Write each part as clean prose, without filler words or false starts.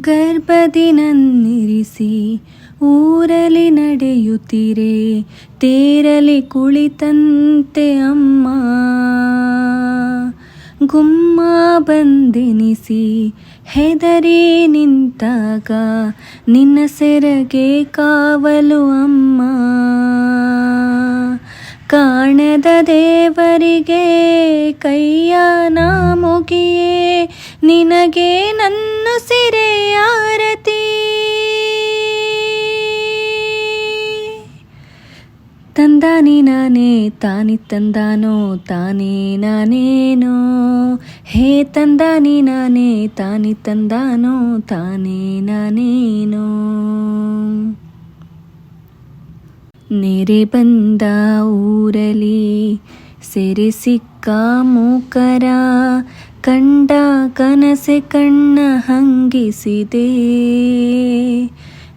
ಗರ್ಭದಿ ನನ್ನಿರಿಸಿ ಊರಲಿ ನಡೆಯುತ್ತಿರೆ, ತೇರಲಿ ಕುಳಿತಂತೆ ಅಮ್ಮ. ಗುಮ್ಮ ಬಂದೆನಿಸಿ ಹೆದರಿ ನಿಂತಾಗ, ನಿನ್ನ ಸೆರಗೆ ಕಾವಲು ಅಮ್ಮ. ಕಾಣದ ದೇವರಿಗೆ ಕೈಯ ನಾ ಮುಗಿಯೇ, ನಿನಗೆ ನನ್ನ ಸಿರೆ ಆರತಿ. ತಂದಾನಿ ನಾನೇ ತಾನಿ ತಂದಾನೋ ತಾನೇ ನಾನೇನೋ, ಹೇ ತಂದಾನಿ ನಾನೇ ತಾನಿ ತಂದಾನೋ ತಾನೇ ನಾನೇನೋ. ನೆರೆ ಬಂದ ಊರಲಿ ಸೆರೆ ಸಿಕ್ಕ ಮೂಕರ, ಕಂಡ ಕನಸೆ ಕಣ್ಣ ಹಂಗಿಸಿದೆ.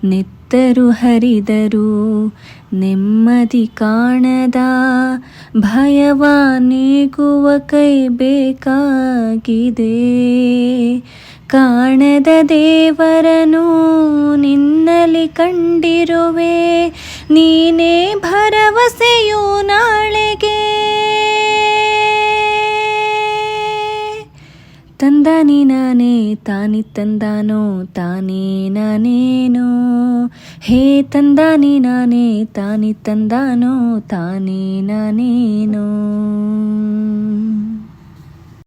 ನೆತ್ತರು ಹರಿದರು ನೆಮ್ಮದಿ ಕಾಣದ, ಭಯವ ನೀಗುವ ಕೈ ಬೇಕಾಗಿದೆ. ಕಾಣದ ದೇವರನು ನಿನ್ನಲ್ಲಿ ಕಂಡಿರುವೆ, ನೀನೇ ಭರವಸೆಯು ನಾಳೆಗೆ. ತಂದಾನಿ ನಾನೇ ತಾನಿ ತಂದಾನೋ ತಾನೇ ನಾನೇನೋ, ಹೇ ತಂದಾನಿ ನಾನೇ ತಾನಿ ತಂದಾನೋ ತಾನೇ ನಾನೇನೋ.